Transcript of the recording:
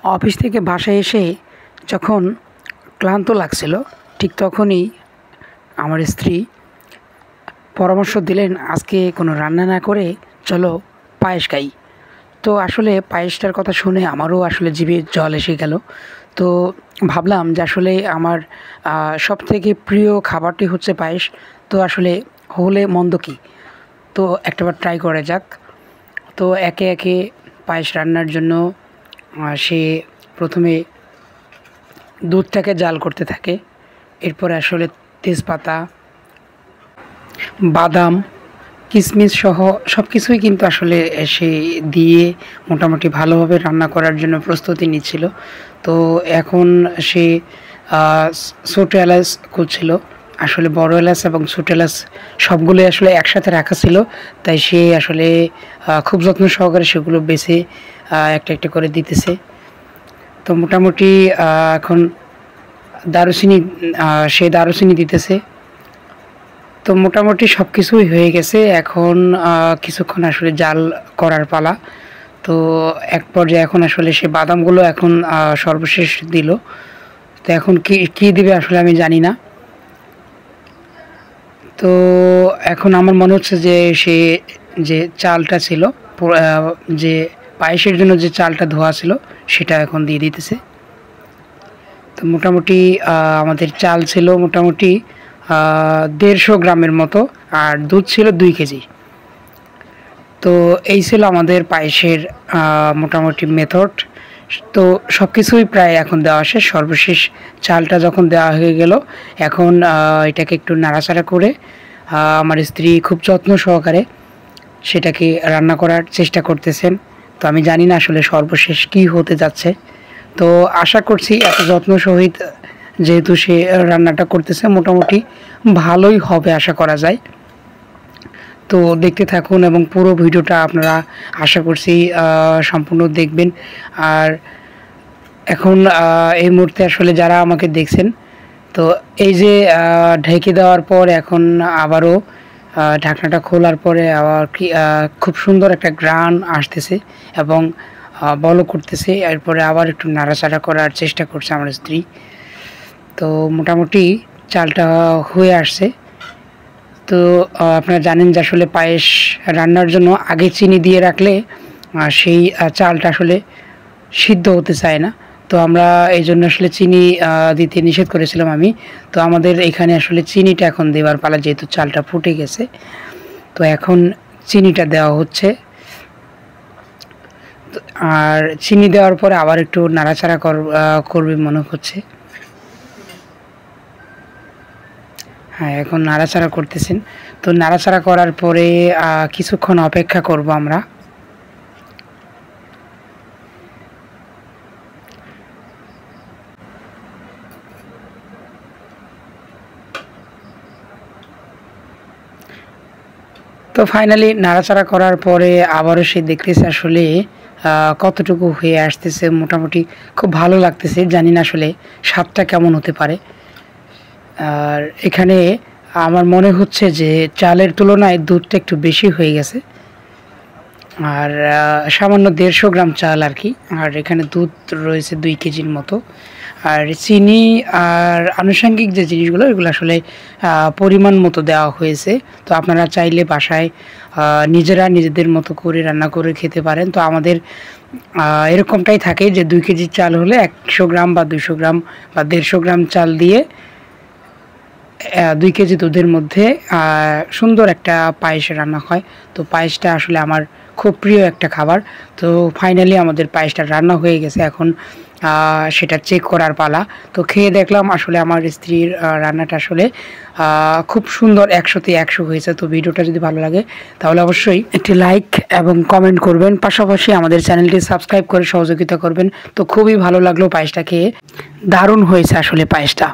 Office থেকে বাসায় এসে যখন ক্লান্ত লাগছিল ঠিক তখনই আমার স্ত্রী পরামর্শ দিলেন আজকে কোনো রান্না না করে চলো পায়েস খাই। তো আসলে পায়েসটার কথা শুনে আমারও আসলে জিভে জল এসে গেল। তো ভাবলাম যে আসলে আমার সবথেকে প্রিয় খাবারটি হচ্ছে পায়েস। তো আসলে হলে মন্দ কী, তো একটাবার ট্রাই করা যাক। তো একে একে পায়েস রান্নার জন্য সে প্রথমে দুধটাকে জাল করতে থাকে। এরপরে আসলে তেজপাতা, বাদাম, কিশমিশ সহ সব কিছুই কিন্তু আসলে সে দিয়ে মোটামুটি ভালোভাবে রান্না করার জন্য প্রস্তুতি নিচ্ছিল। তো এখন সে ছোটো এলাচ খুঁজছিল। আসলে বড় এলাচ এবং ছোটো এলাচ সবগুলোই আসলে একসাথে রাখা ছিল, তাই সে আসলে খুব যত্ন সহকারে সেগুলো বেছে একটা একটা করে দিতেছে। তো মোটামুটি এখন সে দারুচিনি দিতেছে। তো মোটামুটি সব কিছুই হয়ে গেছে। এখন কিছুক্ষণ আসলে জাল করার পালা। তো এক পর্যায়ে এখন আসলে সে বাদামগুলো এখন সর্বশেষ দিল। তো এখন কি দিবে আসলে আমি জানি না। তো এখন আমার মনে হচ্ছে যে সে যে চালটা ছিল, যে পায়েসের জন্য যে চালটা ধোয়া ছিল সেটা এখন দিয়ে দিতেছে। তো মোটামুটি আমাদের চাল ছিল মোটামুটি 150 গ্রামের মতো, আর দুধ ছিল 2 কেজি। তো এই ছিল আমাদের পায়েসের মোটামুটি মেথড। তো সব কিছুই প্রায় এখন দেওয়া শেষ। সর্বশেষ চালটা যখন দেওয়া হয়ে গেল, এখন এটাকে একটু নাড়াচাড়া করে আমার স্ত্রী খুব যত্ন সহকারে সেটাকে রান্না করার চেষ্টা করতেছেন। তো আমি জানি না আসলে সর্বশেষ কী হতে যাচ্ছে। তো আশা করছি এত যত্ন সহিত যেহেতু সে রান্নাটা করতেছে মোটামুটি ভালোই হবে আশা করা যায়। তো দেখতে থাকুন এবং পুরো ভিডিওটা আপনারা আশা করছি সম্পূর্ণ দেখবেন। আর এখন এই মুহূর্তে আসলে যারা আমাকে দেখছেন, তো এই যে ঢেকে দেওয়ার পর এখন আবারও ঢাকনাটা খোলার পরে আবার খুব সুন্দর একটা ঘ্রাণ আসতেছে এবং বলক করতেছে। এরপরে আবার একটু নাড়াচাড়া করার চেষ্টা করছে আমার স্ত্রী। তো মোটামুটি চালটা হয়ে আসছে। তো আপনারা জানেন যে আসলে পায়েস রান্নার জন্য আগে চিনি দিয়ে রাখলে সেই চালটা আসলে সিদ্ধ হতে চায় না। তো আমরা এই জন্য আসলে চিনি দিতে নিষেধ করেছিলাম আমি। তো আমাদের এখানে আসলে চিনিটা এখন দেওয়ার পালা, যেহেতু চালটা ফুটে গেছে। তো এখন চিনিটা দেওয়া হচ্ছে। আর চিনি দেওয়ার পরে আবার একটু নাড়াচাড়া করবে মনে হচ্ছে। হ্যাঁ, এখন নাড়াচাড়া করতেছেন। তো নাড়াচাড়া করার পরে কিছুক্ষণ অপেক্ষা করব আমরা। তো ফাইনালি নাড়াচাড়া করার পরে আবারও সে দেখতেছে আসলে কতটুকু হয়ে আসতেছে। মোটামুটি খুব ভালো লাগতেছে। জানি না আসলে স্বাদটা কেমন হতে পারে। আর এখানে আমার মনে হচ্ছে যে চালের তুলনায় দুধটা একটু বেশি হয়ে গেছে। আর সামান্য 150 গ্রাম চাল আর কি। আর এখানে দুধ রয়েছে 2 কেজির মতো। আর চিনি আর আনুষঙ্গিক যে জিনিসগুলো এগুলো আসলে পরিমাণ মতো দেওয়া হয়েছে। তো আপনারা চাইলে বাসায় নিজেরা নিজেদের মতো করে রান্না করে খেতে পারেন। তো আমাদের এরকমটাই থাকে যে 2 কেজি চাল হলে 100 গ্রাম বা 200 গ্রাম বা 150 গ্রাম চাল দিয়ে 2 কেজি দুধের মধ্যে সুন্দর একটা পায়েস রান্না হয়। তো পায়েসটা আসলে আমার খুব প্রিয় একটা খাবার। তো ফাইনালি আমাদের পায়েসটা রান্না হয়ে গেছে। এখন সেটা চেক করার পালা। তো খেয়ে দেখলাম আসলে আমার স্ত্রীর রান্নাটা আসলে খুব সুন্দর, 100তে 100 হয়েছে। তো ভিডিওটা যদি ভালো লাগে তাহলে অবশ্যই একটি লাইক এবং কমেন্ট করবেন, পাশাপাশি আমাদের চ্যানেলটি সাবস্ক্রাইব করে সহযোগিতা করবেন। তো খুবই ভালো লাগলো পায়েসটা খেয়ে, দারুণ হয়েছে আসলে পায়েসটা।